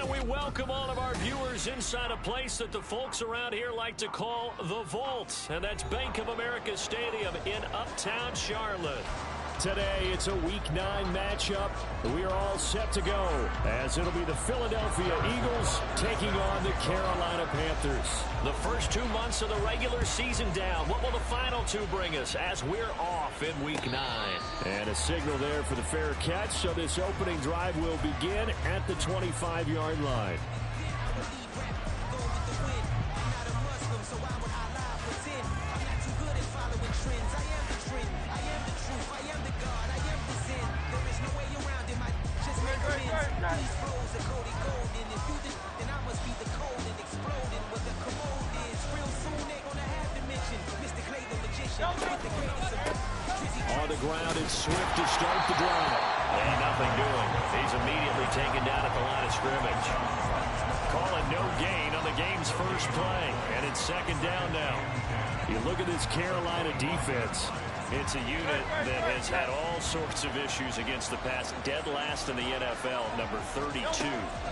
And we welcome all of our viewers inside a place that the folks around here like to call the Vault. And that's Bank of America Stadium in Uptown Charlotte. Today, it's a Week 9 matchup. We are all set to go, as it'll be the Philadelphia Eagles taking on the Carolina Panthers. The first 2 months of the regular season down. What will the final 2 bring us as we're off in Week 9? And a signal there for the fair catch, so this opening drive will begin at the 25-yard line. On the ground, it's Swift to start the drive. And nothing doing. He's immediately taken down at the line of scrimmage. Calling no gain on the game's first play. And it's second down now. You look at this Carolina defense. It's a unit that has had all sorts of issues against the pass. Dead last in the NFL, number 32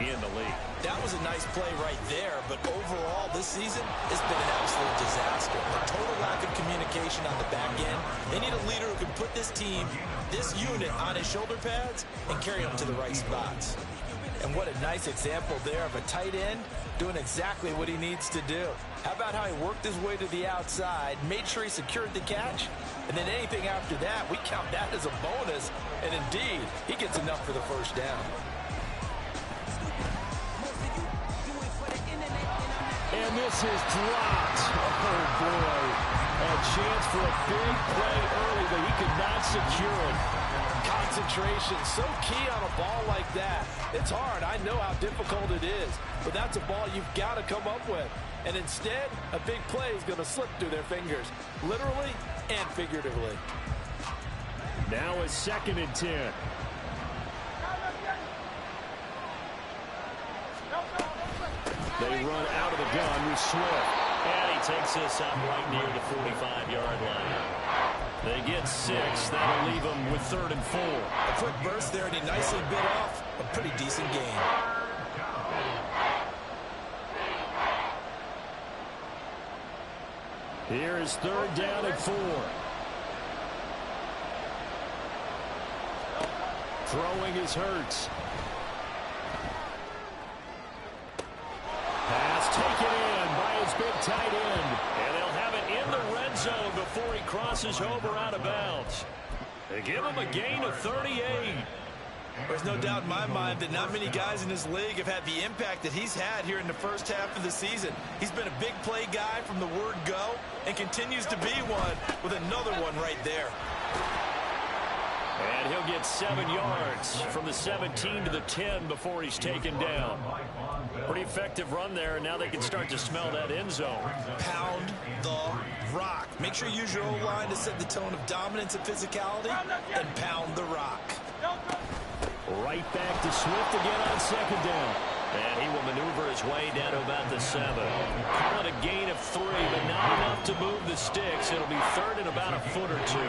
in the league. That was a nice play right there, but overall this season it's been an absolute disaster. A total lack of communication on the back end. They need a leader who can put this team, this unit, on his shoulder pads and carry them to the right spots. And what a nice example there of a tight end doing exactly what he needs to do. How about how he worked his way to the outside, made sure he secured the catch, and then anything after that, we count that as a bonus. And indeed, he gets enough for the first down. And this is dropped. Oh, boy. A chance for a big play early, but he could not secure it. Concentration, so key on a ball like that. It's hard. I know how difficult it is, but that's a ball you've got to come up with. And instead, a big play is going to slip through their fingers, literally and figuratively. Now a 2nd and 10. They run out of the gun with Swift. And he takes this up right near the 45-yard line. They get 6. That'll leave them with 3rd and 4. A quick burst there, and he nicely bit off a pretty decent gain. Here is 3rd down and 4. Throwing is Hurts. Pass taken in by his big tight end. And they'll have it in the red zone before he crosses over out of bounds. They give him a gain of 38. There's no doubt in my mind that not many guys in this league have had the impact that he's had here in the first half of the season. He's been a big play guy from the word go and continues to be one with another one right there. And he'll get 7 yards from the 17 to the 10 before he's taken down. Pretty effective run there, and now they can start to smell that end zone. Pound the rock. Make sure you use your O-line to set the tone of dominance and physicality, and pound the rock. Right back to Swift again on 2nd down. And he will maneuver his way down to about the 7. Call it a gain of 3, but not enough to move the sticks. It'll be 3rd and about a foot or 2.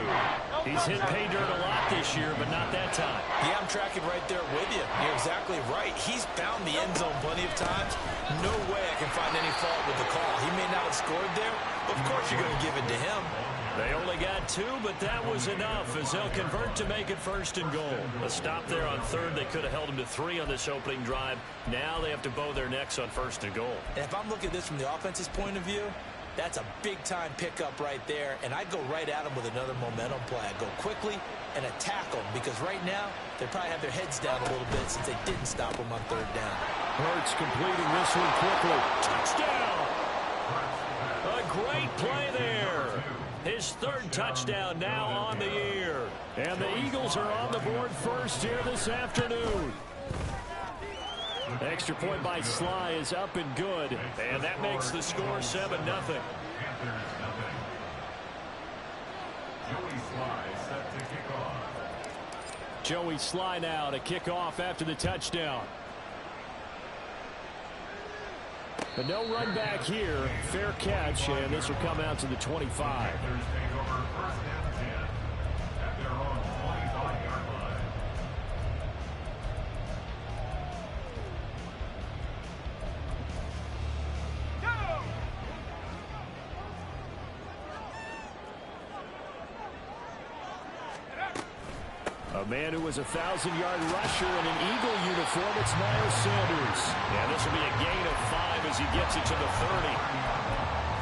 He's hit pay dirt a lot this year, but not that time. Yeah, I'm tracking right there with you. You're exactly right. He's found the end zone plenty of times. No way I can find any fault with the call. He may not have scored there, but of course you're going to give it to him. They only got 2, but that was enough as they'll convert to make it 1st and goal. A stop there on 3rd. They could have held him to 3 on this opening drive. Now they have to bow their necks on 1st and goal. And if I'm looking at this from the offense's point of view, that's a big-time pickup right there, and I'd go right at him with another momentum play. I'd go quickly and attack them, because right now they probably have their heads down a little bit since they didn't stop them on 3rd down. Hurts completing this one quickly. Touchdown! A great play there. His 3rd touchdown now on the year. And the Eagles are on the board first here this afternoon. Extra point by Sly is up and good. And that makes the score 7-0. Joey Sly now to kick off after the touchdown. But no run back here. Fair catch, and this will come out to the 25. A man who was a 1,000-yard rusher in an Eagle uniform, it's Miles Sanders. Yeah, this will be a gain of 5 as he gets it to the 30.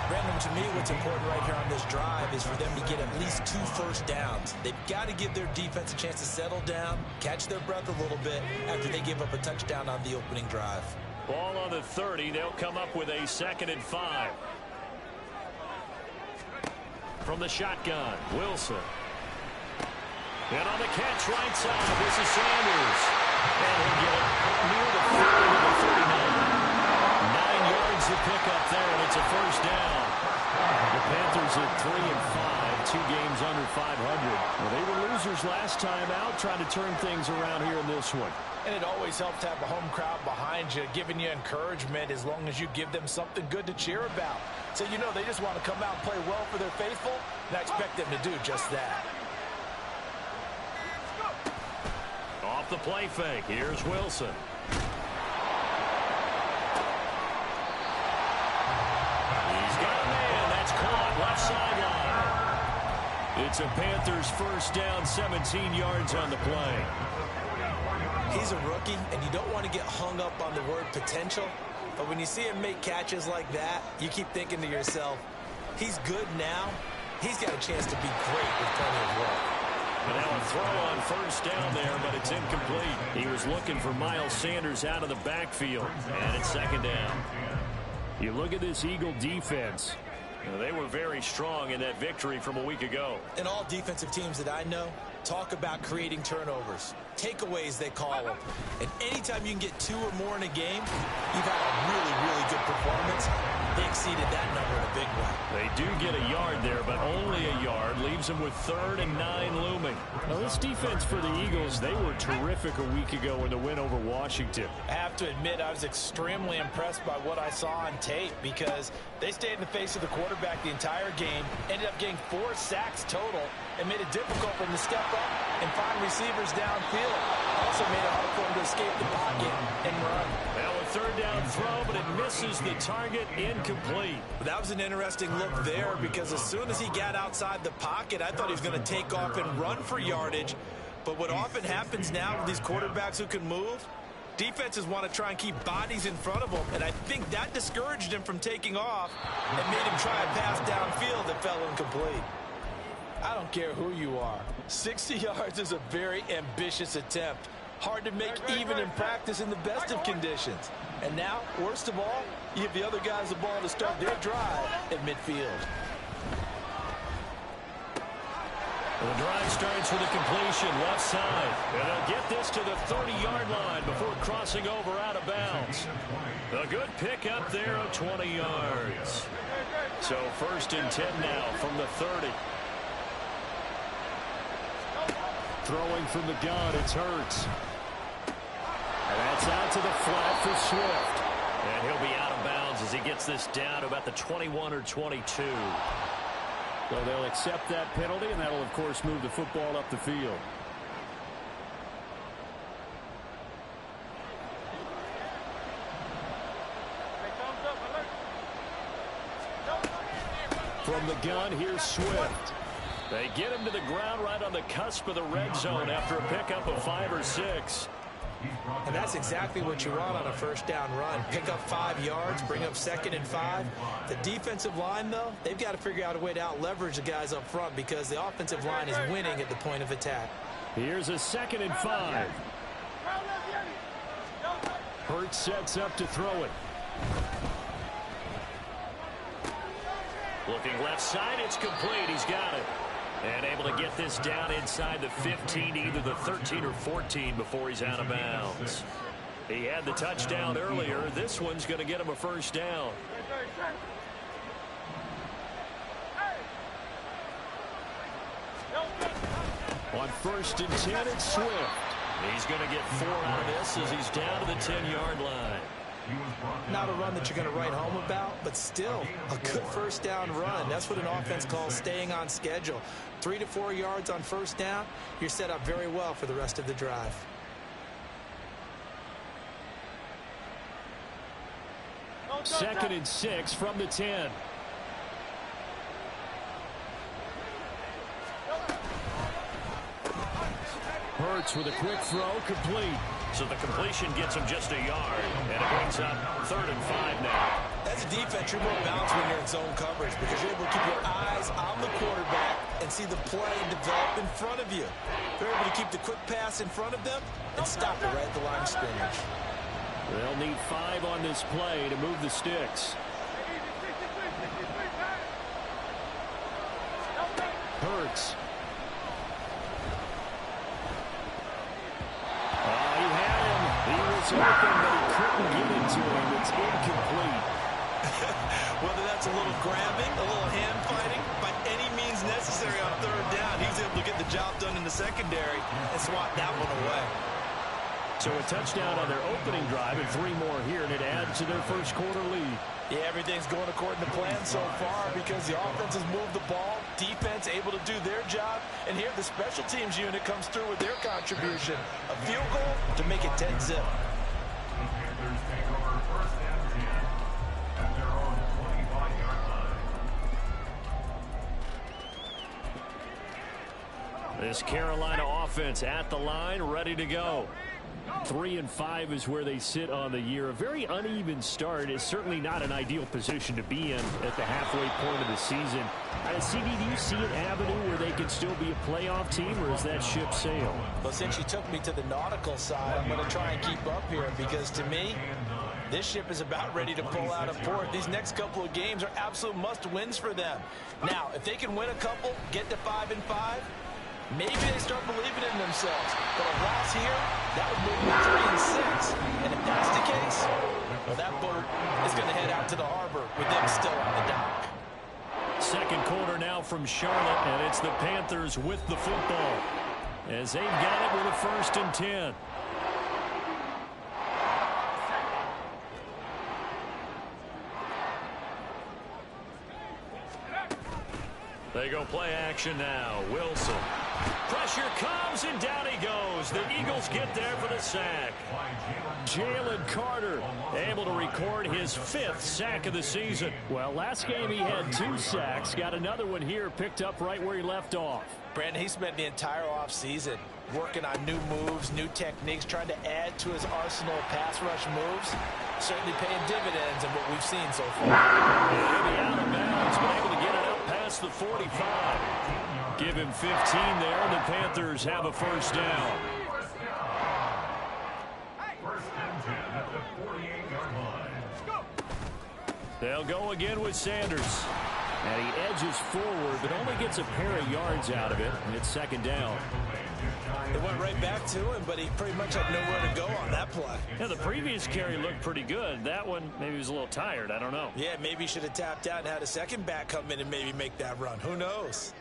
Brandon, to me, what's important right here on this drive is for them to get at least 2 first downs. They've got to give their defense a chance to settle down, catch their breath a little bit after they give up a touchdown on the opening drive. Ball on the 30. They'll come up with a 2nd and 5. From the shotgun, Wilson. And on the catch right side, this is Sanders. And he'll get it near the 30 to the 39. 9 yards to pick up there, and it's a first down. The Panthers at 3-5, 2 games under 500. Well, they were losers last time out, trying to turn things around here in this one. And it always helps to have a home crowd behind you, giving you encouragement as long as you give them something good to cheer about. So you know they just want to come out and play well for their faithful, and I expect them to do just that. Off the play fake, here's Wilson. He's got a man, that's caught, left sideline. It's a Panthers first down, 17 yards on the play. He's a rookie, and you don't want to get hung up on the word potential. But when you see him make catches like that, you keep thinking to yourself, he's good now. He's got a chance to be great with plenty of work. And now a throw on first down there, but it's incomplete. He was looking for Miles Sanders out of the backfield. And it's 2nd down. You look at this Eagle defense. They were very strong in that victory from a week ago. And all defensive teams that I know talk about creating turnovers. Takeaways, they call them. And anytime you can get 2 or more in a game, you've had a really, really good performance. They exceeded that number in a big way. They do get a yard there, but only a yard. Leaves them with 3rd and 9 looming. Now, this defense for the Eagles, they were terrific a week ago in the win over Washington. I have to admit, I was extremely impressed by what I saw on tape because they stayed in the face of the quarterback the entire game, ended up getting 4 sacks total, and made it difficult for them to step up and find receivers downfield. Also made it hard for them to escape the pocket and run. Now a 3rd down throw, but it misses the target, incomplete. That was an interesting look there because as soon as he got outside the pocket, I thought he was going to take off and run for yardage. But what often happens now with these quarterbacks who can move, defenses want to try and keep bodies in front of them, and I think that discouraged him from taking off and made him try a pass downfield that fell incomplete. I don't care who you are. 60 yards is a very ambitious attempt. Hard to make even in practice in the best of conditions. And now, worst of all, you give the other guys the ball to start their drive at midfield. Well, the drive starts with a completion left side. And they'll get this to the 30-yard line before crossing over out of bounds. A good pick up there of 20 yards. So 1st and 10 now from the 30. Throwing from the gun, it's Hurts. And that's out to the flat for Swift. And he'll be out of bounds as he gets this down to about the 21 or 22. So they'll accept that penalty, and that'll, of course, move the football up the field. From the gun, here's Swift. They get him to the ground right on the cusp of the red zone after a pickup of 5 or 6. And that's exactly what you want on a first down run. Pick up 5 yards, bring up 2nd and 5. The defensive line, though, they've got to figure out a way to out-leverage the guys up front because the offensive line is winning at the point of attack. Here's a 2nd and 5. Hurts sets up to throw it. Looking left side, it's complete. He's got it. And able to get this down inside the 15, either the 13 or 14 before he's out of bounds. He had the touchdown earlier. This one's going to get him a first down. On 1st and 10, it's Swift. He's going to get 4 out of this as he's down to the 10-yard line. Not a run that you're going to write home about, but still a good first down run. That's what an offense calls staying on schedule. 3 to 4 yards on first down, you're set up very well for the rest of the drive. Second and 6 from the 10. Hurts with a quick throw, complete. So the completion gets him just a yard, and it brings up 3rd and 5 now. As a defense, you're more balanced when you're in zone coverage because you're able to keep your eyes on the quarterback and see the play develop in front of you. You're able to keep the quick pass in front of them and stop it right at the line of scrimmage. They'll need 5 on this play to move the sticks. Hurts. He had him. He was open, but he couldn't get it to him. It's incomplete. Whether that's a little grabbing, a little hand fighting, by any means necessary on 3rd down, he was able to get the job done in the secondary and swat that one away. So a touchdown on their opening drive and 3 more here, and it adds to their first quarter lead. Yeah, everything's going according to plan so far because the offense has moved the ball, defense able to do their job, and here the special teams unit comes through with their contribution. A field goal to make it 10-zip. This Carolina offense at the line, ready to go. 3 and 5 is where they sit on the year. A very uneven start is certainly not an ideal position to be in at the halfway point of the season. CD, do you see an avenue where they can still be a playoff team, or is that ship sailed? Well, since you took me to the nautical side, I'm going to try and keep up here because to me, this ship is about ready to pull out of port. These next couple of games are absolute must-wins for them. Now, if they can win a couple, get to 5 and 5, maybe they start believing in themselves. But a loss here, that would move them to 3 and 6. And if that's the case, well, that boat is going to head out to the harbor with them still on the dock. Second quarter now from Charlotte, and it's the Panthers with the football as they've got it with a 1st and 10. They go play action now. Wilson. Pressure comes, and down he goes. The Eagles get there for the sack. Jalen Carter able to record his 5th sack of the season. Well, last game he had 2 sacks. Got another one here, picked up right where he left off. Brandon, he spent the entire offseason working on new moves, new techniques, trying to add to his arsenal of pass rush moves. Certainly paying dividends in what we've seen so far. Maybe out of bounds, but able to get it up past the 45. Give him 15 there, and the Panthers have a 1st down. They'll go again with Sanders. And he edges forward, but only gets a pair of yards out of it, and it's 2nd down. It went right back to him, but he pretty much had nowhere to go on that play. Yeah, the previous carry looked pretty good. That one, maybe he was a little tired. I don't know. Yeah, maybe he should have tapped out and had a second back come in and maybe make that run. Who knows?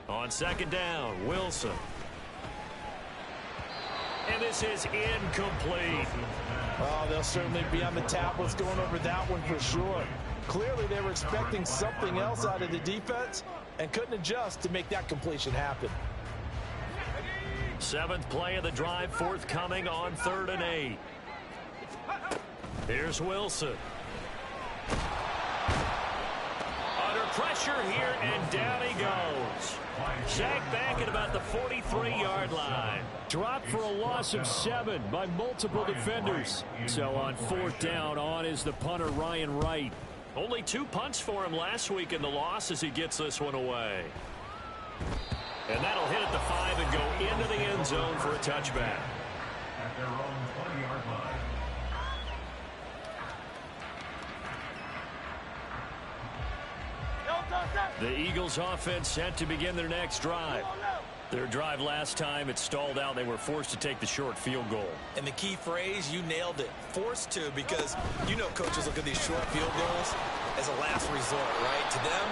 On 2nd down, Wilson. And this is incomplete. Oh, they'll certainly be on the tablets going over that one for sure. Clearly, they were expecting something else out of the defense and couldn't adjust to make that completion happen. 7th play of the drive forthcoming on 3rd and 8. Here's Wilson. Under pressure here, and down he goes. Sacked back at about the 43-yard line. Dropped for a loss of 7 by multiple defenders. So on 4th down, on is the punter, Ryan Wright. Only 2 punts for him last week in the loss as he gets this one away. And that'll hit at the 5 and go into the end zone for a touchback. At their own 20-yard line. The Eagles offense set to begin their next drive. Their drive last time, it stalled out. They were forced to take the short field goal. And the key phrase, you nailed it. Forced to, because you know coaches look at these short field goals as a last resort, right? To them,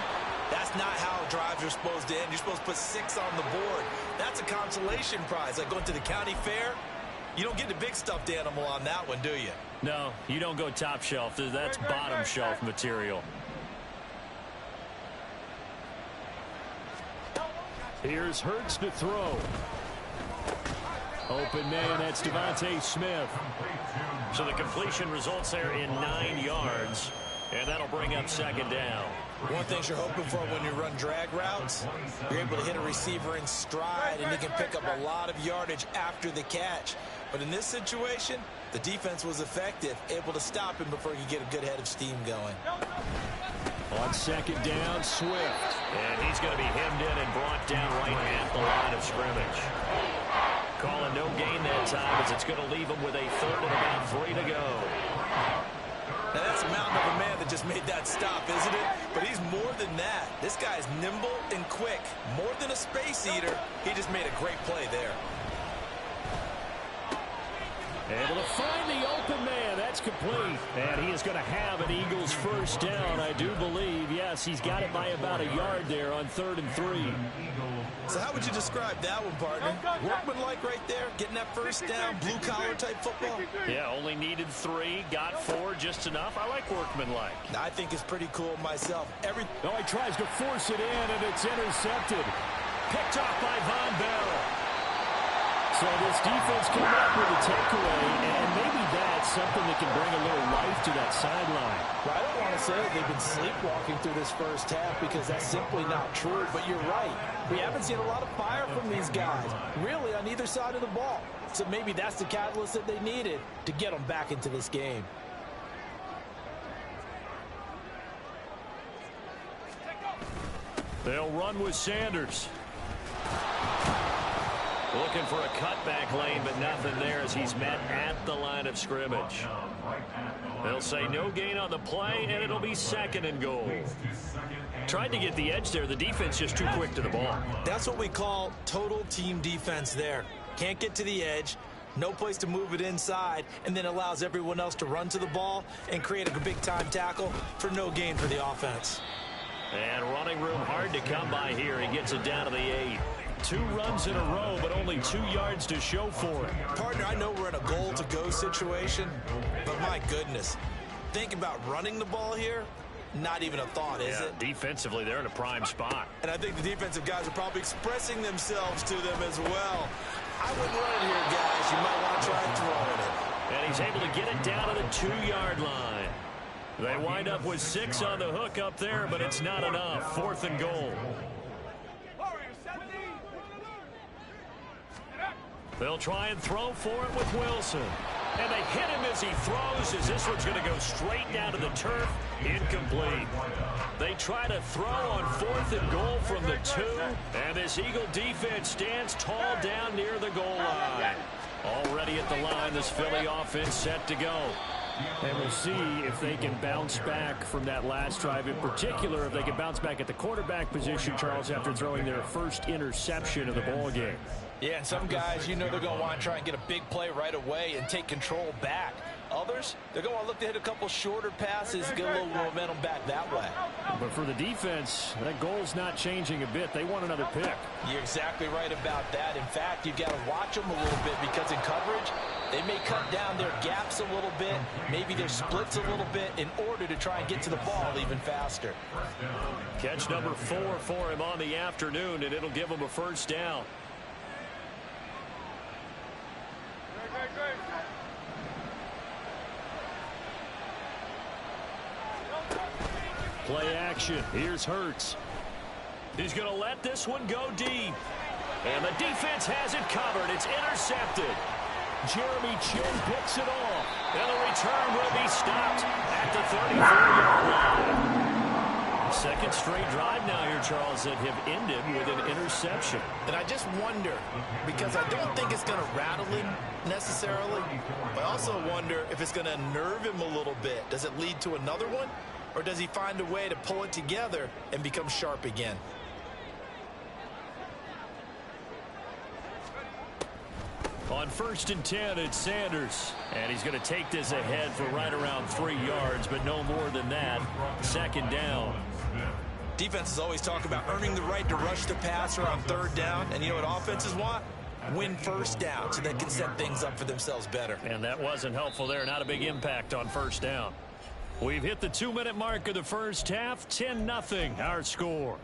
that's not how drives are supposed to end. You're supposed to put 6 on the board. That's a consolation prize. Like going to the county fair, you don't get the big stuffed animal on that one, do you? No, you don't go top shelf. That's bottom shelf material. Here's Hurts to throw. Open man, that's Devontae Smith. So the completion results there in 9 yards. And that'll bring up second down. One thing you're hoping for when you run drag routes, you're able to hit a receiver in stride, and he can pick up a lot of yardage after the catch. But in this situation, the defense was effective, able to stop him before he could get a good head of steam going. On second down, Swift. And he's going to be hemmed in and brought down right at the line of scrimmage. Calling no gain that time as it's going to leave him with a third and about 3 to go. Now that's a mountain of a man that just made that stop, isn't it? But he's more than that. This guy's nimble and quick. More than a space eater, he just made a great play there. Able to find the open man. That's complete. And he is going to have an Eagles first down, I do believe. Yes, he's got it by about a yard there on 3rd and 3. So how would you describe that one, partner? Workmanlike right there, getting that first down, blue-collar type football? Yeah, only needed 3, got 4, just enough. I like workmanlike. I think it's pretty cool myself. Oh, he tries to force it in, and it's intercepted. Picked off by Von Bell. So this defense came up with a takeaway, and maybe that's something that can bring a little life to that sideline. Well, I don't want to say that they've been sleepwalking through this first half because that's simply not true, but you're right. We haven't seen a lot of fire from these guys, really on either side of the ball. So maybe that's the catalyst that they needed to get them back into this game. They'll run with Sanders. Looking for a cutback lane, but nothing there as he's met at the line of scrimmage. They'll say no gain on the play, and it'll be 2nd and goal. Tried to get the edge there. The defense just too quick to the ball. That's what we call total team defense there. Can't get to the edge, no place to move it inside, and then allows everyone else to run to the ball and create a big-time tackle for no gain for the offense. And running room hard to come by here. He gets it down to the 8. 2 runs in a row, but only 2 yards to show for it. Partner, I know we're in a goal-to-go situation, but my goodness, think about running the ball here. Not even a thought, is it? Defensively, they're in a prime spot. And I think the defensive guys are probably expressing themselves to them as well. I wouldn't run it here, guys. You might want to try throwing it. And he's able to get it down to the 2-yard line. They wind up with 6 on the hook up there, but it's not enough. 4th and goal. They'll try and throw for it with Wilson. And they hit him as he throws, as this one's going to go straight down to the turf. Incomplete. They try to throw on 4th and goal from the 2. And this Eagle defense stands tall down near the goal line. Already at the line, this Philly offense set to go. And we'll see if they can bounce back from that last drive. In particular, if they can bounce back at the quarterback position, Charles, after throwing their first interception of the ball game. Yeah, and some guys, you know they're going to want to try and get a big play right away and take control back. Others, they're going to look to hit a couple shorter passes, get a little momentum back that way. But for the defense, that goal's not changing a bit. They want another pick. You're exactly right about that. In fact, you've got to watch them a little bit because in coverage, they may cut down their gaps a little bit, maybe their splits a little bit in order to try and get to the ball even faster. Catch number 4 for him on the afternoon, and it'll give him a first down. Play action. Here's Hurts. He's going to let this one go deep. And the defense has it covered. It's intercepted. Jeremy Chin picks it off. And the return will be stopped at the 34-yard line. Second straight drive now here, Charles, that have ended with an interception. And I just wonder, because I don't think it's going to rattle him necessarily, but I also wonder if it's going to nerve him a little bit. Does it lead to another one? Or does he find a way to pull it together and become sharp again? On 1st and 10, it's Sanders. And he's going to take this ahead for right around 3 yards, but no more than that. 2nd down. Defenses always talk about earning the right to rush the passer on 3rd down. And you know what offenses want? Win 1st down so they can set things up for themselves better. And that wasn't helpful there. Not a big impact on 1st down. We've hit the 2-minute mark of the first half. 10-0 our score.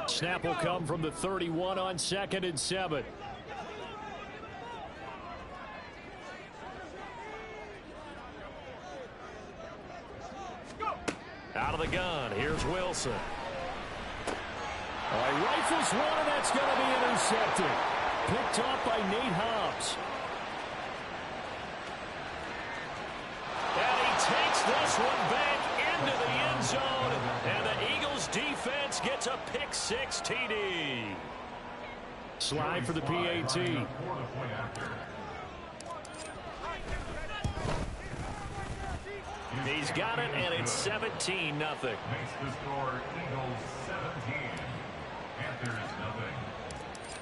Snap will come from the 31 on 2nd and 7. Out of the gun, here's Wilson. All right, rifles one, and that's going to be intercepted. Picked off by Nate Hobbs. And he takes this one back into the end zone. And the Eagles defense gets a pick six TD. Slide for the PAT. He's got it, and it's 17-0. Makes the score Eagles 17. Panthers nothing.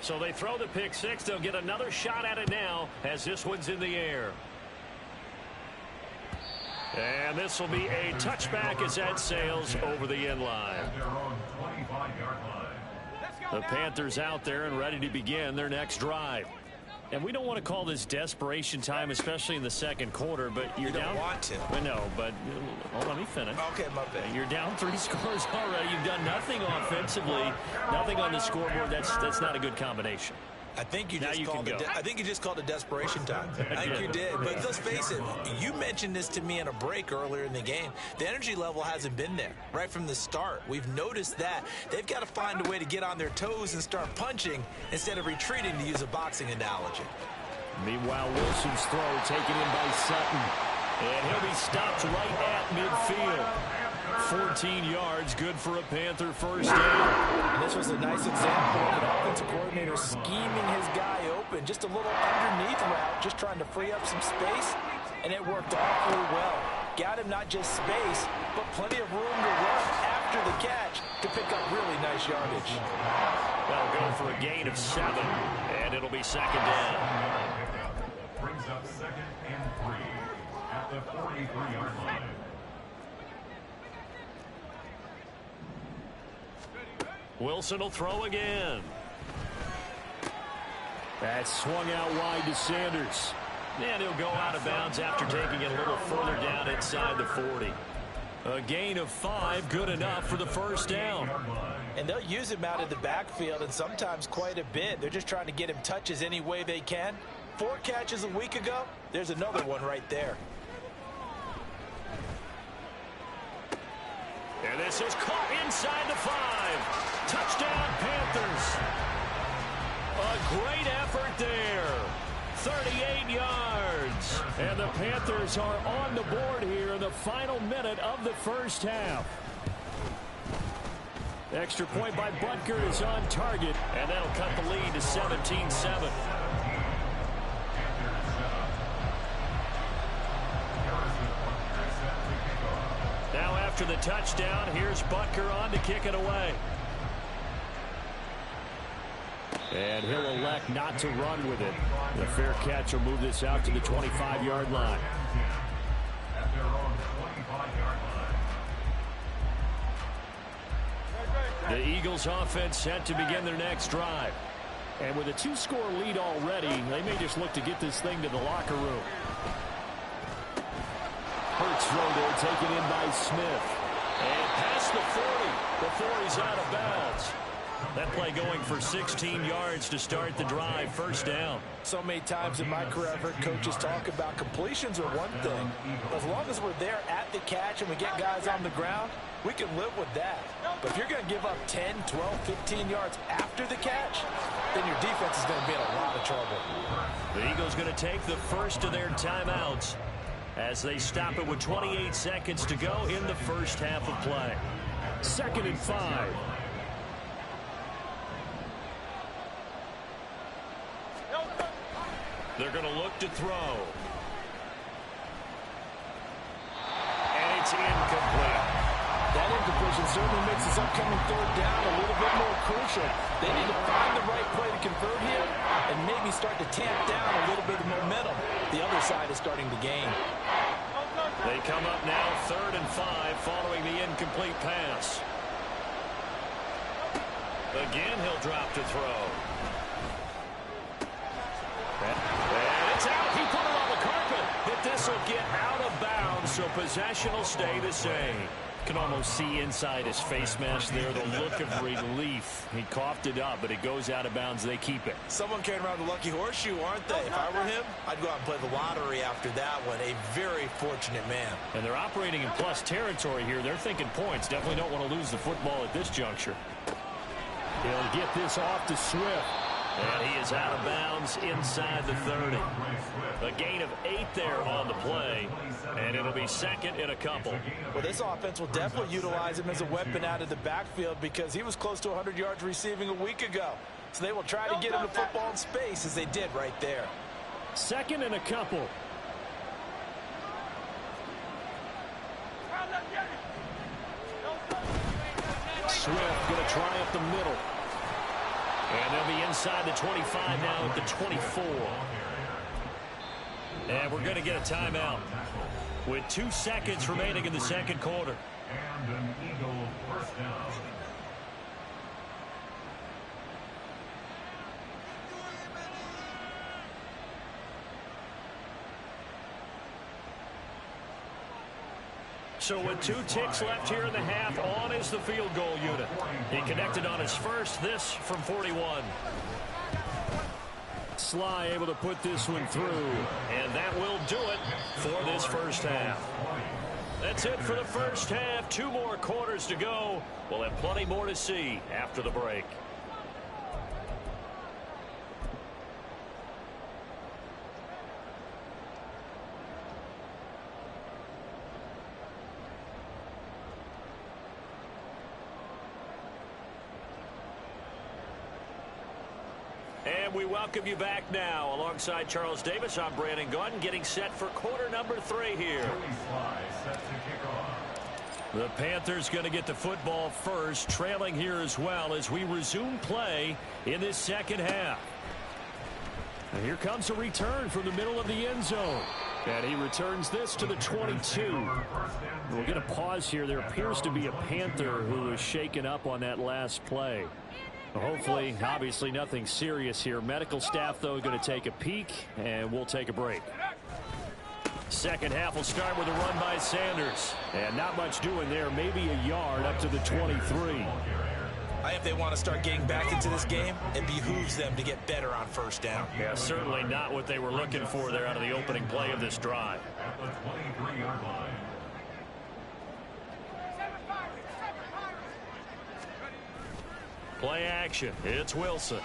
So they throw the pick six. They'll get another shot at it now as this one's in the air. And this will be a touchback as that sails over the end line. At their own 25-yard line. The Panthers out there and ready to begin their next drive. And we don't want to call this desperation time, especially in the second quarter, but you're down. You don't want to. I know, but let me finish. Okay, my bad. You're down 3 scores already. You've done nothing offensively, nothing on the scoreboard. That's not a good combination. I think you Now just you called can it. go. I think you just called it desperation time. I think you did. But let's face it. You mentioned this to me in a break earlier in the game. The energy level hasn't been there right from the start. We've noticed that they've got to find a way to get on their toes and start punching instead of retreating, to use a boxing analogy. Meanwhile, Wilson's throw taken in by Sutton, and he'll be stopped right at midfield. 14 yards, good for a Panther first down. And this was a nice example of an offensive coordinator scheming his guy open. Just a little underneath route, just trying to free up some space, and it worked awfully well. Got him not just space, but plenty of room to run after the catch to pick up really nice yardage. They'll go for a gain of 7, and it'll be second down. Brings up 2nd and 3 at the 43-yard line. Wilson will throw again. That's swung out wide to Sanders. And he'll go out of bounds after taking it a little further down inside the 40. A gain of 5, good enough for the first down. And they'll use him out of the backfield, and sometimes quite a bit. They're just trying to get him touches any way they can. 4 catches a week ago, there's another one right there. And this is caught inside the 5. Touchdown, Panthers. A great effort there. 38 yards. And the Panthers are on the board here in the final minute of the first half. Extra point by Butker is on target, and that'll cut the lead to 17-7. Now after the touchdown, here's Butker on to kick it away. And he'll elect not to run with it. The fair catch will move this out to the 25-yard line. At their own 25-yard line. The Eagles offense set to begin their next drive. And with a 2-score lead already, they may just look to get this thing to the locker room. Hurts throw there, taken in by Smith. And past the 40 before he's out of bounds. That play going for 16 yards to start the drive, first down. So many times in my career, I've heard coaches talk about completions are one thing. As long as we're there at the catch and we get guys on the ground, we can live with that. But if you're going to give up 10, 12, 15 yards after the catch, then your defense is going to be in a lot of trouble. The Eagles going to take the first of their timeouts as they stop it with 28 seconds to go in the first half of play. 2nd and 5. They're going to look to throw. And it's incomplete. That incompletion certainly makes this upcoming 3rd down a little bit more crucial. They need to find the right play to convert here and maybe start to tamp down a little bit of momentum. The other side is starting to gain. They come up now 3rd and 5 following the incomplete pass. Again, he'll drop to throw. And it's out. He put it on the carpet. But this will get out of bounds, so possession will stay the same. can almost see inside his face mask there the look of relief. He coughed it up, but it goes out of bounds. They keep it. Someone carrying around the lucky horseshoe, aren't they? If I were him, I'd go out and play the lottery after that one. A very fortunate man. And they're operating in plus territory here. They're thinking points. Definitely don't want to lose the football at this juncture. He'll get this off to Swift. And he is out of bounds inside the 30. A gain of 8 there on the play, and it'll be second in a couple. Well, this offense will definitely utilize him as a weapon out of the backfield because he was close to 100 yards receiving a week ago. So they will try to get him the football in space as they did right there. Second and a couple. Swift going to try up the middle. And they'll be inside the 25 now at the 24. And we're going to get a timeout with 2 seconds remaining in the second quarter. And an Eagle first down. So with 2 ticks left here in the half, on is the field goal unit. He connected on his first, this from 41. Sly able to put this one through. And that will do it for this first half. That's it for the first half. 2 more quarters to go. We'll have plenty more to see after the break. And we welcome you back now. Alongside Charles Davis, I'm Brandon Gunn, getting set for quarter number 3 here. The Panthers going to get the football first, trailing here as well as we resume play in this second half. And here comes a return from the middle of the end zone. And he returns this to the 22. We'll get a pause here. There appears to be a Panther who was shaken up on that last play. Hopefully, obviously nothing serious here. Medical staff, though, going to take a peek, and we'll take a break. Second half will start with a run by Sanders. And not much doing there. Maybe a yard up to the 23. If they want to start getting back into this game, it behooves them to get better on first down. Yeah, certainly not what they were looking for there out of the opening play of this drive. At the 23-yard line. Play action. It's Wilson.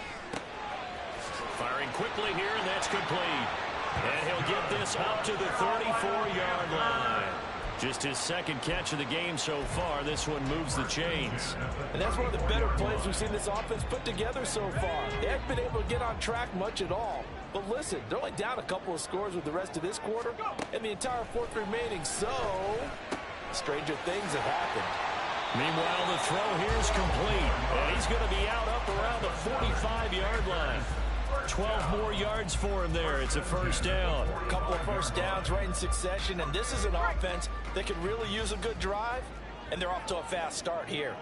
Firing quickly here, and that's complete. And he'll get this up to the 34-yard line. Just his second catch of the game so far. This one moves the chains. And that's one of the better plays we've seen this offense put together so far. They haven't been able to get on track much at all. But listen, they're only down a couple of scores with the rest of this quarter and the entire fourth remaining. So, stranger things have happened. Meanwhile, the throw here is complete. And he's going to be out up around the 45-yard line. 12 more yards for him there. It's a first down. A couple of first downs right in succession, and this is an offense that could really use a good drive, and they're off to a fast start here.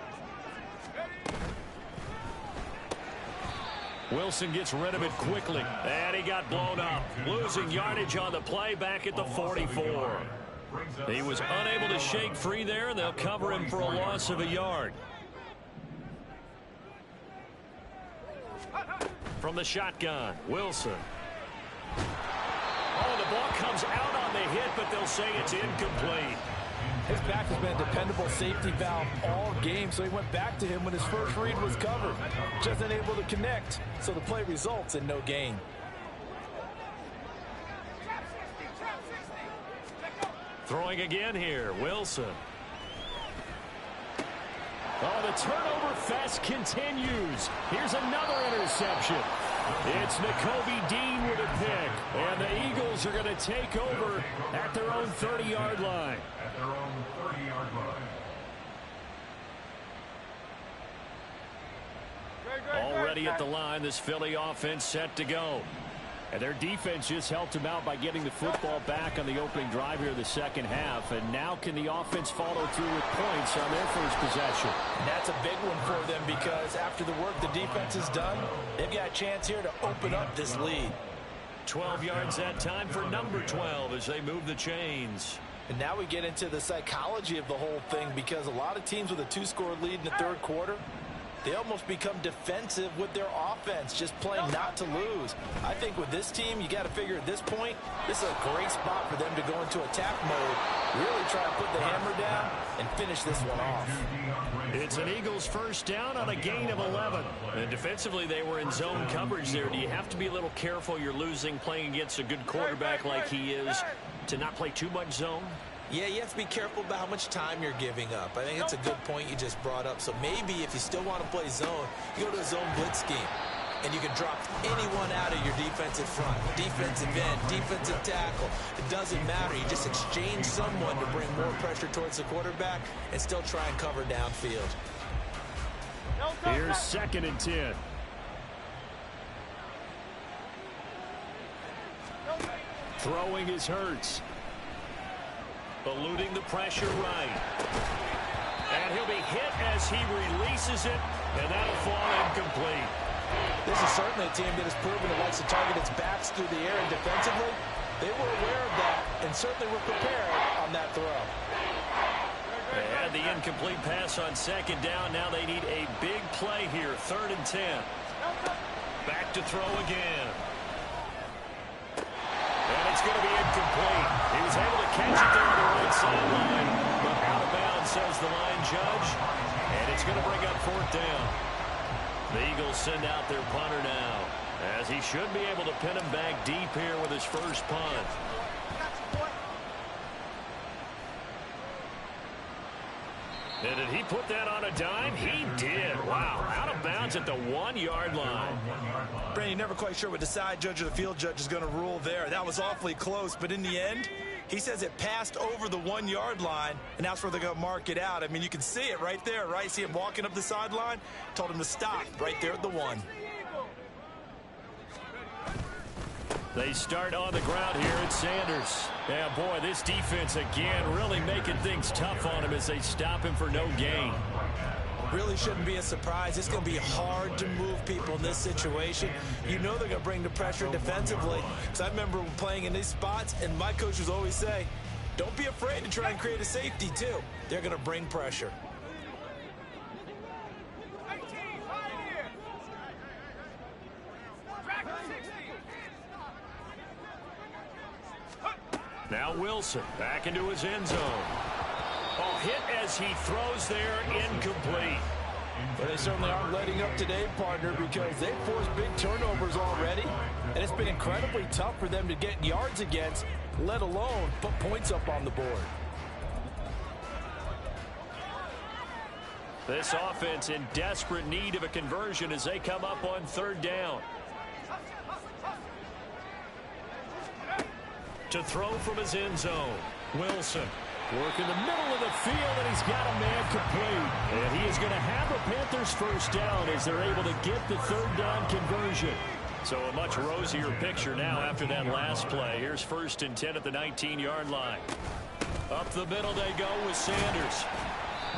Wilson gets rid of it quickly, and he got blown up. Losing yardage on the play back at the 44. He was unable to shake free there, and they'll cover him for a loss of a yard. From the shotgun, Wilson. Oh, the ball comes out on the hit, but they'll say it's incomplete. His back has been a dependable safety valve all game, so he went back to him when his first read was covered. Just unable to connect, so the play results in no gain. Throwing again here, Wilson. Oh, the turnover fest continues. Here's another interception. It's Nakobe Dean with a pick. And the Eagles are going to take over at their own 30-yard line. At their own 30-yard line. Already at the line, this Philly offense set to go. And their defense just helped him out by getting the football back on the opening drive here in the second half. And now can the offense follow through with points on their first possession? And that's a big one for them because after the work the defense has done, they've got a chance here to open up this lead. 12 yards that time for number 12 as they move the chains. And now we get into the psychology of the whole thing, because a lot of teams with a 2-score lead in the third quarter, they almost become defensive with their offense, just playing not to lose. I think with this team, you got to figure at this point, this is a great spot for them to go into attack mode, really try to put the hammer down and finish this one off. It's an Eagles first down on a gain of 11. And defensively, they were in zone coverage there. Do you have to be a little careful? You're losing playing against a good quarterback like he is to not play too much zone? Yeah, you have to be careful about how much time you're giving up. I think it's a good point you just brought up. So maybe if you still want to play zone, you go to a zone blitz scheme. And you can drop anyone out of your defensive front, defensive end, defensive tackle. It doesn't matter. You just exchange someone to bring more pressure towards the quarterback and still try and cover downfield. Here's 2nd and 10. Throwing is Hurts. Eluding the pressure right. And he'll be hit as he releases it, and that'll fall incomplete. This is certainly a team that has proven it likes to target its backs through the air, and defensively, they were aware of that and certainly were prepared on that throw. They had the incomplete pass on 2nd down. Now they need a big play here, 3rd and 10. Back to throw again. And it's going to be incomplete. He was able to catch it there on the right sideline, but out of bounds, says the line judge. And it's going to bring up 4th down. The Eagles send out their punter now, as he should be able to pin him back deep here with his first punt. And did he put that on a dime? He did. Wow. Out of bounds at the 1-yard line. Brandon, you're never quite sure what the side judge or the field judge is going to rule there. That was awfully close, but in the end, he says it passed over the 1-yard line, and that's where they're going to mark it out. I mean, you can see it right there, right? See him walking up the sideline? Told him to stop right there at the 1. They start on the ground here at Sanders. Yeah, boy, this defense again really making things tough on him as they stop him for no gain. Really shouldn't be a surprise. It's going to be hard to move people in this situation. You know they're going to bring the pressure defensively. Because I remember playing in these spots, and my coaches always say, don't be afraid to try and create a safety, too. They're going to bring pressure. Now Wilson back into his end zone. Oh, hit as he throws there, incomplete. Well, they certainly aren't letting up today, partner, because they've forced big turnovers already, and it's been incredibly tough for them to get yards against, let alone put points up on the board. This offense in desperate need of a conversion as they come up on 3rd down. To throw from his end zone, Wilson. Work in the middle of the field, and he's got a man complete. And he is going to have the Panthers first down as they're able to get the 3rd down conversion. So a much rosier picture now after that last play. Here's 1st and 10 at the 19-yard line. Up the middle they go with Sanders.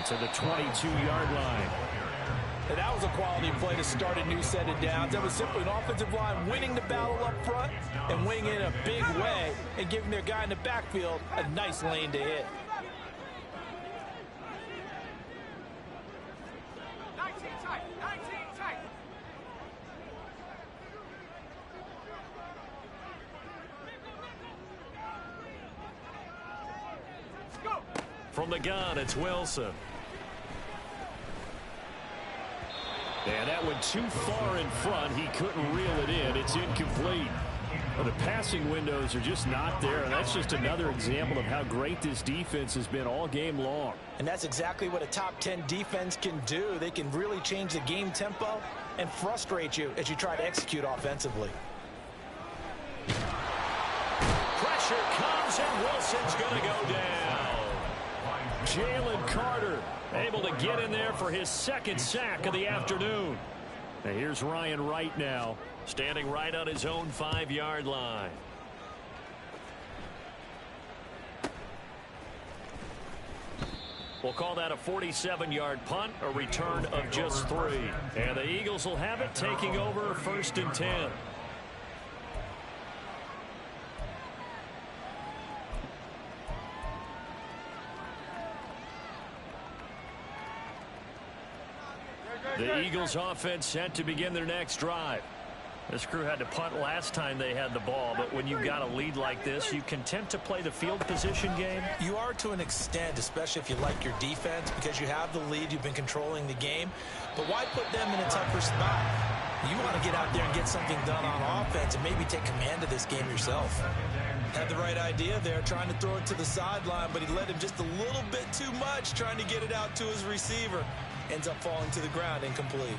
To the 22-yard line. And that was a quality play to start a new set of downs. That was simply an offensive line winning the battle up front and winning in a big way and giving their guy in the backfield a nice lane to hit. From the gun, it's Wilson. And that went too far in front. He couldn't reel it in. It's incomplete. Well, the passing windows are just not there, and that's just another example of how great this defense has been all game long. And that's exactly what a top 10 defense can do. They can really change the game tempo and frustrate you as you try to execute offensively. Pressure comes, and Wilson's going to go down. Jalen Carter able to get in there for his 2nd sack of the afternoon. And here's Ryan Wright now, standing right on his own 5-yard line. We'll call that a 47-yard punt, a return of just 3. And the Eagles will have it, taking over 1st and 10. The Eagles offense set to begin their next drive. This crew had to punt last time they had the ball, but when you've got a lead like this, you content to play the field position game? You are to an extent, especially if you like your defense, because you have the lead, you've been controlling the game. But why put them in a tougher spot? You want to get out there and get something done on offense and maybe take command of this game yourself. Had the right idea there, trying to throw it to the sideline, but he led him just a little bit too much, trying to get it out to his receiver. Ends up falling to the ground, incomplete.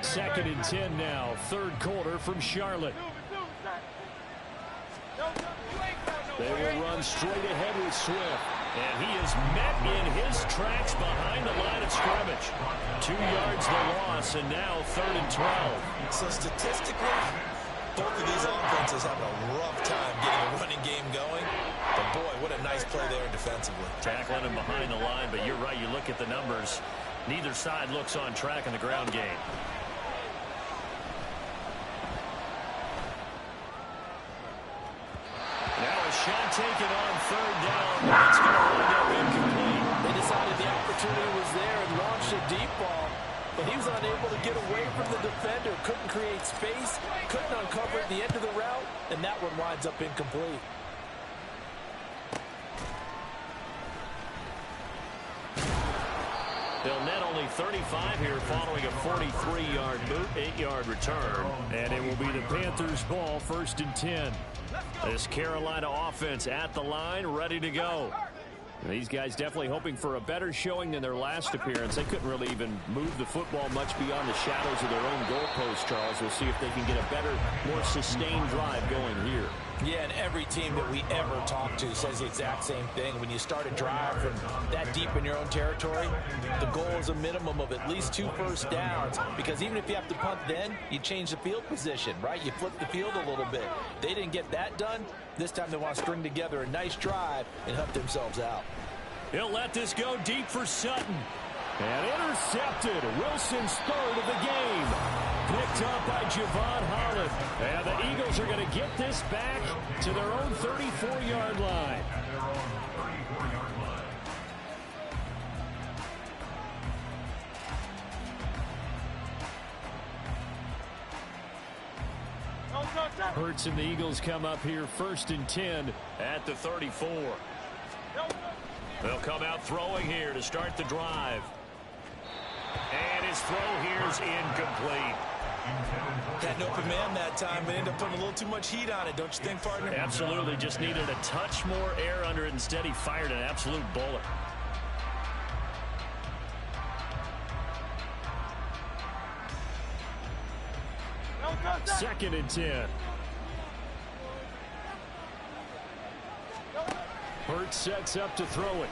Second and 10 now, third quarter from Charlotte. They will run straight ahead with Swift. And he is met in his tracks behind the line of scrimmage. 2 yards the loss, and now 3rd and 12. So statistically, both of these offenses have a rough time getting a running game going. But boy, what a nice play there defensively. Tackling him behind the line, but you're right, you look at the numbers. Neither side looks on track in the ground game. Now a shot taken on 3rd down. It's going to wind up incomplete. They decided the opportunity was there and launched a deep ball, but he was unable to get away from the defender, couldn't create space, couldn't uncover at the end of the route, and that one winds up incomplete. They'll net only 35 here following a 43-yard boot, 8-yard return. And it will be the Panthers' ball, 1st and 10. This Carolina offense at the line, ready to go. These guys definitely hoping for a better showing than their last appearance. They couldn't really even move the football much beyond the shadows of their own goalpost, Charles. We'll see if they can get a better, more sustained drive going here. Yeah, and every team that we ever talk to says the exact same thing. When you start a drive from that deep in your own territory, the goal is a minimum of at least 2 first downs, because even if you have to punt then, you change the field position, right? You flip the field a little bit. They didn't get that done. This time they want to string together a nice drive and help themselves out. He'll let this go deep for Sutton. And intercepted. Wilson's 3rd of the game. Picked up by Javon Holland. And the Eagles are going to get this back to their own 34-yard line. Hurts and the Eagles come up here 1st and 10 at the 34. They'll come out throwing here to start the drive. And his throw here's incomplete. Had no command that time, but ended up putting a little too much heat on it, don't you think, partner? Absolutely, just needed a touch more air under it. Instead, he fired an absolute bullet. Second and 10. Hurts sets up to throw it.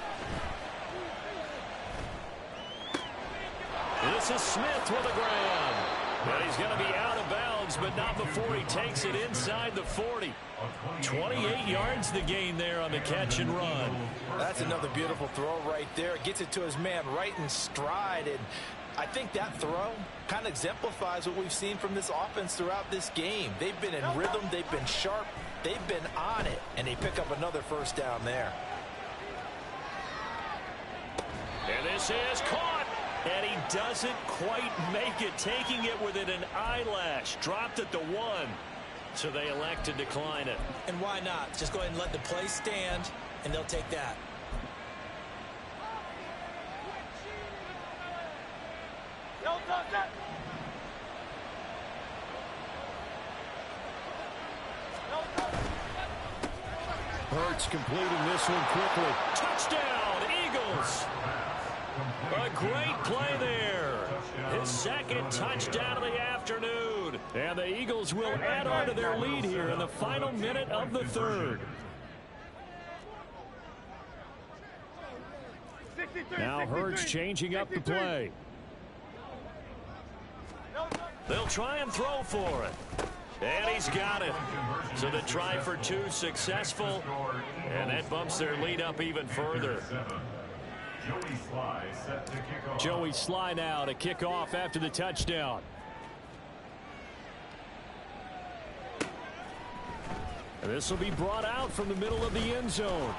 This is Smith with a grab. And he's going to be out of bounds, but not before he takes it inside the 40. 28 yards the gain there on the catch and run. That's another beautiful throw right there. Gets it to his man right in stride. And I think that throw kind of exemplifies what we've seen from this offense throughout this game. They've been in rhythm. They've been sharp. They've been on it. And they pick up another first down there. And this is caught. And he doesn't quite make it, taking it within an eyelash. Dropped at the 1. So they elect to decline it. And why not? Just go ahead and let the play stand, and they'll take that. Hurts completing this one quickly. Touchdown, Eagles. A great play there. His 2nd touchdown of the afternoon. And the Eagles will add on to their lead here in the final minute of the 3rd. Now Hurts changing up the play. They'll try and throw for it. And he's got it. So the try for 2 successful. And that bumps their lead up even further. Joey Sly now to kick off after the touchdown. And this will be brought out from the middle of the end zone.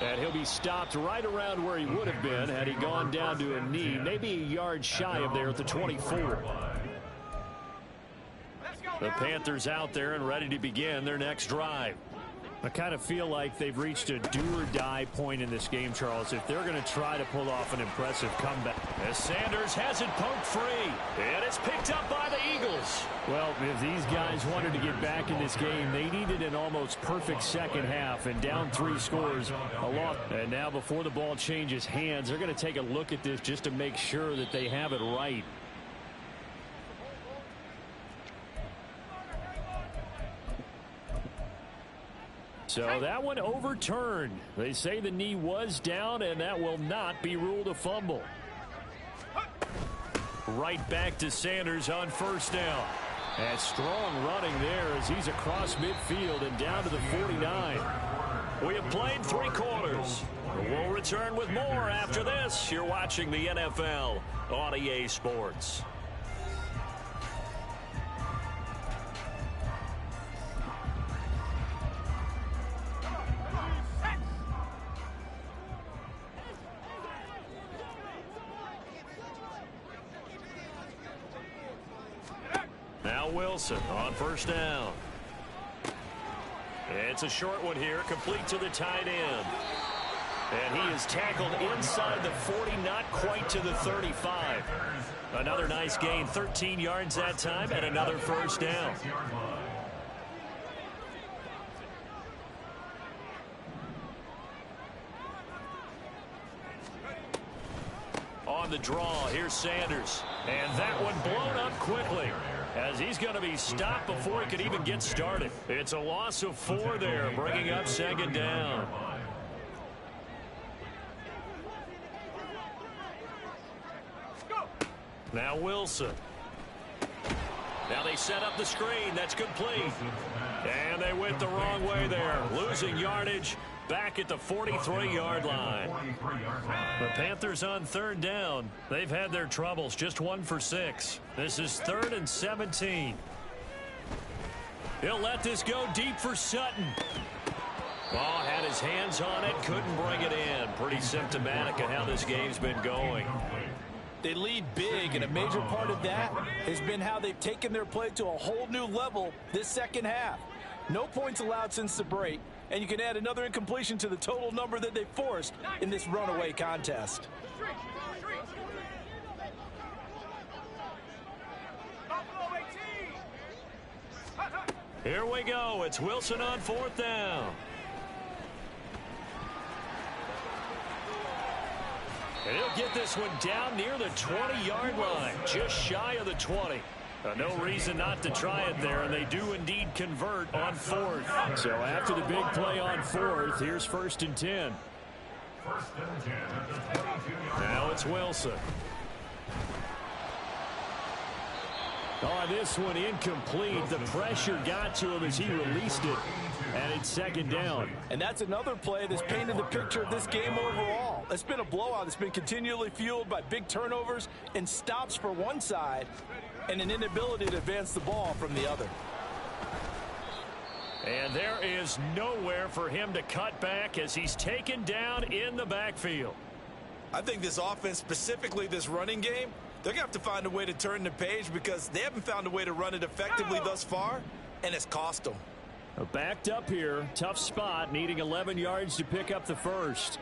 And he'll be stopped right around where he would have been had he gone down to a knee, maybe a yard shy of there at the 24. The Panthers out there and ready to begin their next drive. I kind of feel like they've reached a do-or-die point in this game, Charles, if they're going to try to pull off an impressive comeback. As Sanders has it poked free, and it's picked up by the Eagles. Well, if these guys wanted to get back in this game, they needed an almost perfect second half, and down 3 scores, a loss. And now before the ball changes hands, they're going to take a look at this just to make sure that they have it right. So that one overturned. They say the knee was down, and that will not be ruled a fumble. Right back to Sanders on first down. And strong running there as he's across midfield and down to the 49. We have played 3 quarters. We'll return with more after this. You're watching the NFL on EA Sports. Now Wilson on first down. It's a short one here, complete to the tight end. And he is tackled inside the 40, not quite to the 35. Another nice gain, 13 yards that time, and another first down. On the draw, here's Sanders. And that one blown up quickly, as he's going to be stopped before he could even get started. It's a loss of 4 there, bringing up second down. Now Wilson. Now they set up the screen. That's complete. And they went the wrong way there, losing yardage back at the 43-yard line. The Panthers on third down. They've had their troubles, just 1 for 6. This is 3rd and 17. He'll let this go deep for Sutton. Oh, had his hands on it, couldn't bring it in. Pretty symptomatic of how this game's been going. They lead big, and a major part of that has been how they've taken their play to a whole new level this second half. No points allowed since the break, and you can add another incompletion to the total number that they forced in this runaway contest. Here we go. It's Wilson on 4th down. And he'll get this one down near the 20-yard line, just shy of the 20. No reason not to try it there, and they do indeed convert on 4th. So after the big play on 4th, here's 1st and 10. Now it's Wilson. Oh, this one incomplete. The pressure got to him as he released it, and it's 2nd down. And that's another play that's painted the picture of this game overall. It's been a blowout. It's been continually fueled by big turnovers and stops for one side and an inability to advance the ball from the other. And there is nowhere for him to cut back as he's taken down in the backfield. I think this offense, specifically this running game, they're going to have to find a way to turn the page because they haven't found a way to run it effectively thus far, and it's cost them. Backed up here, tough spot, needing 11 yards to pick up the first.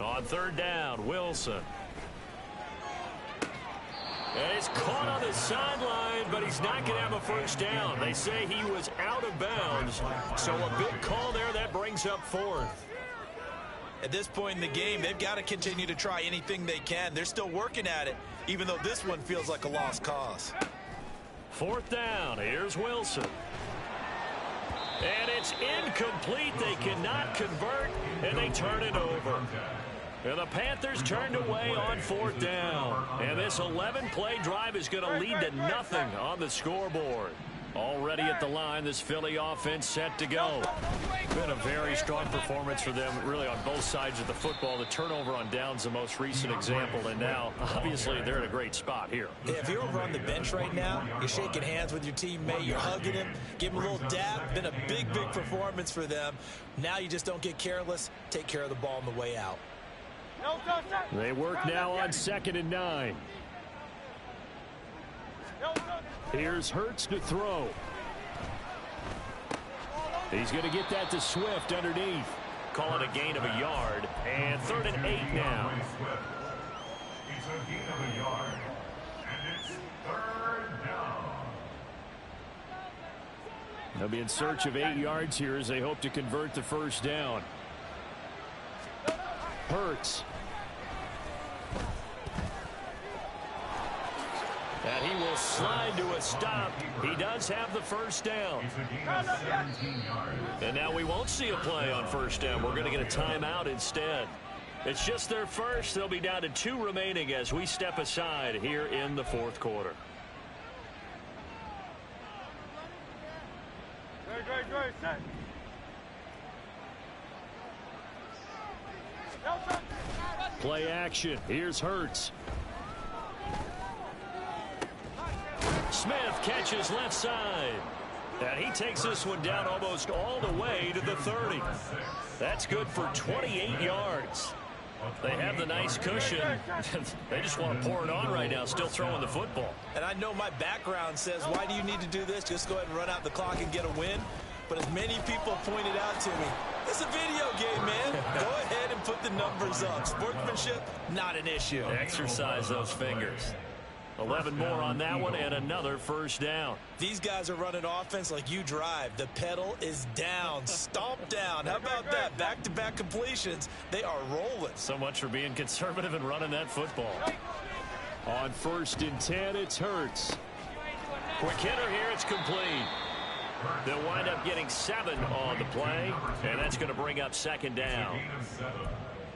On 3rd down, Wilson. And it's caught on the sideline, but he's not going to have a first down. They say he was out of bounds, so a big call there that brings up 4th. At this point in the game, they've got to continue to try anything they can. They're still working at it, even though this one feels like a lost cause. 4th down, here's Wilson. And it's incomplete. They cannot convert, and they turn it over. And the Panthers turned away on 4th down. And this 11-play drive is going to lead to nothing on the scoreboard. Already at the line, this Philly offense set to go. Been a very strong performance for them, really, on both sides of the football. The turnover on downs, the most recent example, and now, obviously, they're in a great spot here. Yeah, if you're over on the bench right now, you're shaking hands with your teammate, you're hugging him, give him a little dap. Been a big, big performance for them. Now you just don't get careless. Take care of the ball on the way out. They work now on 2nd and 9. Here's Hurts to throw. He's going to get that to Swift underneath. Call it a gain of a yard. And 3rd and 8 now. It's a gain of a yard. And it's 3rd down. They'll be in search of 8 yards here as they hope to convert the first down. Hurts. And he will slide to a stop. He does have the first down. It's a gain of 17 yards. And now we won't see a play on first down. We're going to get a timeout instead. It's just their first. They'll be down to 2 remaining as we step aside here in the 4th quarter. Play action. Here's Hurts. Smith catches left side. And he takes this one down almost all the way to the 30. That's good for 28 yards. They have the nice cushion. They just want to pour it on right now, still throwing the football. And I know my background says, why do you need to do this? Just go ahead and run out the clock and get a win. But as many people pointed out to me, it's a video game, man. Go ahead and put the numbers up. Sportsmanship, not an issue. Exercise those fingers. 11 more on that one and another first down. These guys are running offense like you drive. The pedal is down, stomp down. How about that? Back-to-back completions. They are rolling. So much for being conservative and running that football. On 1st and 10, it's Hurts. Quick hitter here, it's complete. They'll wind up getting 7 on the play, and that's going to bring up 2nd down. Gain of 7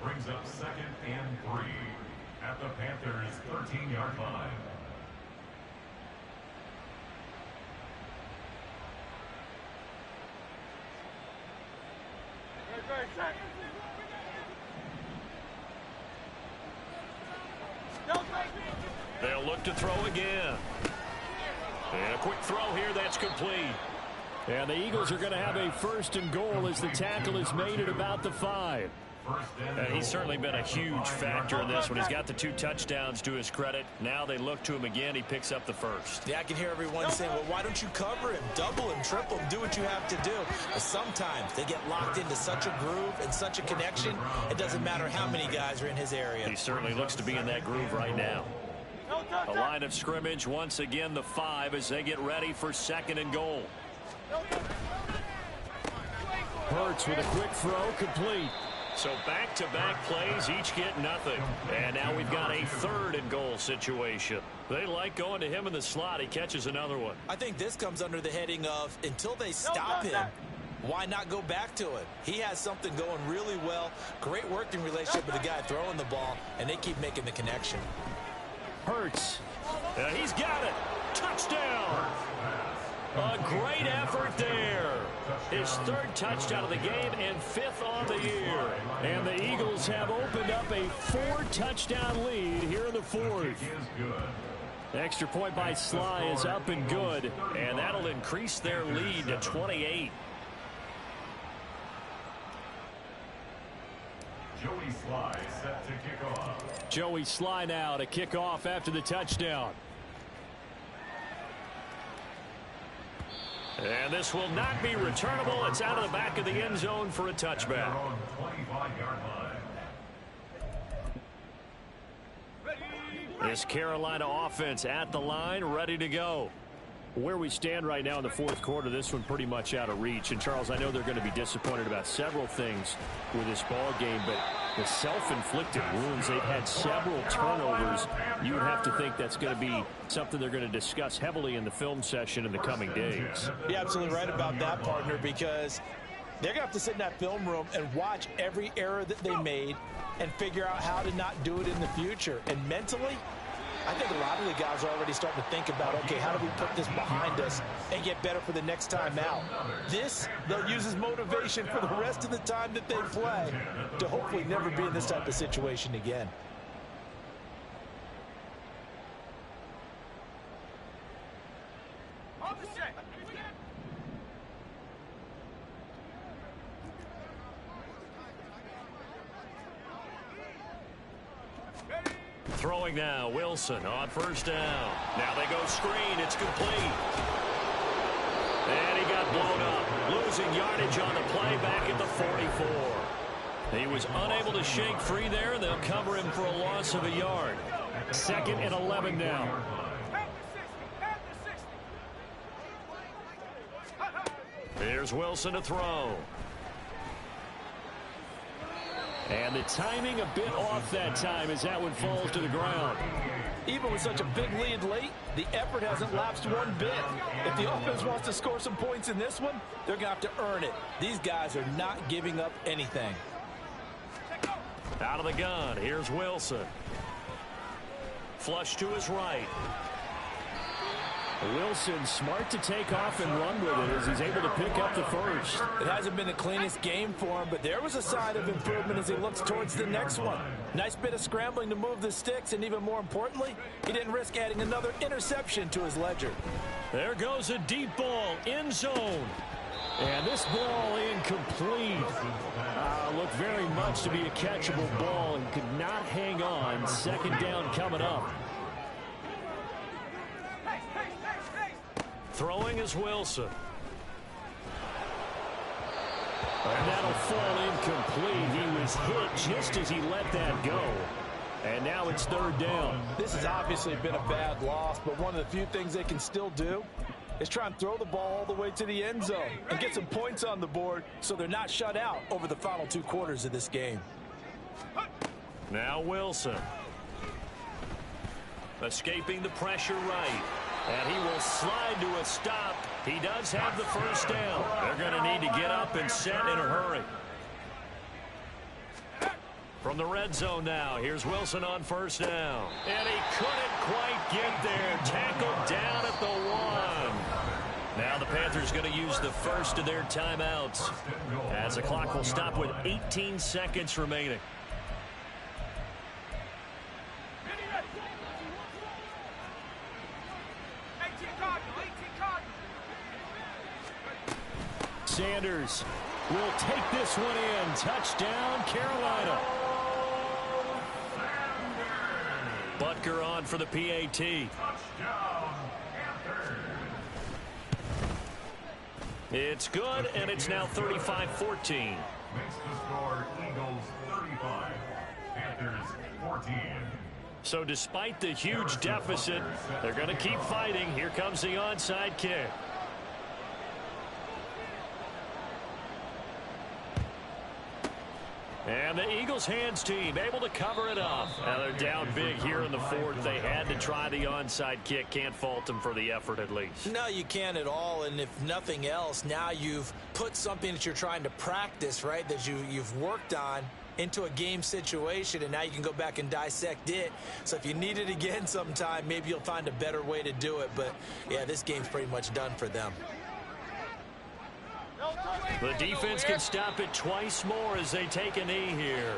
brings up 2nd and 3 at the Panthers' 13-yard line. They'll look to throw again. And a quick throw here, that's complete. And the Eagles are going to have a 1st and goal as the tackle is made at about the 5. And he's certainly been a huge factor in this one. He's got the 2 touchdowns to his credit. Now they look to him again. He picks up the first. Yeah, I can hear everyone saying, well, why don't you cover him? Double him, triple him, do what you have to do. But sometimes they get locked into such a groove and such a connection, it doesn't matter how many guys are in his area. He certainly looks to be in that groove right now. A line of scrimmage, once again the 5 as they get ready for 2nd and goal. Hurts with a quick throw, complete. So back-to-back plays, each get nothing. And now we've got a 3rd and goal situation. They like going to him in the slot. He catches another one. I think this comes under the heading of, until they stop him, why not go back to it? He has something going really well. Great working relationship with the guy throwing the ball, and they keep making the connection. Hurts. He's got it. Touchdown. A great effort there. His 3rd touchdown of the game and 5th on the year. And the Eagles have opened up a 4-touchdown lead here in the 4th. Extra point by Sly is up and good. And that'll increase their lead to 28. Joey Sly set to kick off. Joey Sly now to kick off after the touchdown. And this will not be returnable. It's out of the back of the end zone for a touchback. This Carolina offense at the line, ready to go. Where we stand right now in the 4th quarter, this one pretty much out of reach. And, Charles, I know they're going to be disappointed about several things with this ball game, but the self-inflicted wounds, they've had several turnovers. You would have to think that's going to be something they're going to discuss heavily in the film session in the coming days. You're absolutely right about that, partner, because they're going to have to sit in that film room and watch every error that they made and figure out how to not do it in the future. And mentally, I think a lot of the guys are already starting to think about, okay, how do we put this behind us and get better for the next time out? This, they'll use as motivation for the rest of the time that they play to hopefully never be in this type of situation again. Throwing now, Wilson on first down. Now they go screen. It's complete. And he got blown up. Losing yardage on the play back at the 44. He was unable to shake free there, and they'll cover him for a loss of a yard. 2nd and 11 now. Here's Wilson to throw. And the timing a bit off that time as that one falls to the ground. Even with such a big lead late, the effort hasn't lapsed one bit. If the offense wants to score some points in this one, they're going to have to earn it. These guys are not giving up anything. Out of the gun, here's Wilson. Flush to his right. Wilson smart to take off and run with it as he's able to pick up the first. It hasn't been the cleanest game for him, but there was a sign of improvement as he looks towards the next one. Nice bit of scrambling to move the sticks, and even more importantly, he didn't risk adding another interception to his ledger. There goes a deep ball, end zone. And this ball incomplete. Looked very much to be a catchable ball and could not hang on. 2nd down coming up. Throwing is Wilson. And that'll fall incomplete. He was hit just as he let that go. And now it's 3rd down. This has obviously been a bad loss, but one of the few things they can still do is try and throw the ball all the way to the end zone and get some points on the board so they're not shut out over the final 2 quarters of this game. Now Wilson. Escaping the pressure right. And he will slide to a stop. He does have the first down. They're going to need to get up and set in a hurry. From the red zone now, here's Wilson on first down. And he couldn't quite get there. Tackled down at the 1. Now the Panthers going to use the first of their timeouts as the clock will stop with 18 seconds remaining. Sanders will take this one in. Touchdown, Carolina. Butker on for the PAT. It's good, and it's now 35-14. Makes the score Eagles 35, Panthers 14. So despite the huge deficit, they're going to keep fighting. Here comes the onside kick. And the Eagles hands team able to cover it up. Now they're down big here in the 4th. They had to try the onside kick. Can't fault them for the effort at least. No, you can't at all. And if nothing else, now you've put something that you're trying to practice, right, that you've worked on into a game situation, and now you can go back and dissect it. So if you need it again sometime, maybe you'll find a better way to do it. But, yeah, this game's pretty much done for them. The defense can stop it twice more as they take a knee here.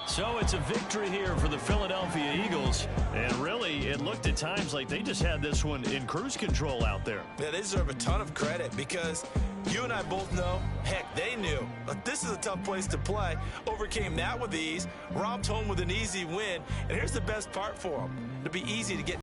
So it's a victory here for the Philadelphia Eagles. And really, it looked at times like they just had this one in cruise control out there. Yeah, they deserve a ton of credit because you and I both know, heck, they knew. But this is a tough place to play. Overcame that with ease, robbed home with an easy win. And here's the best part for them. It'll be easy to get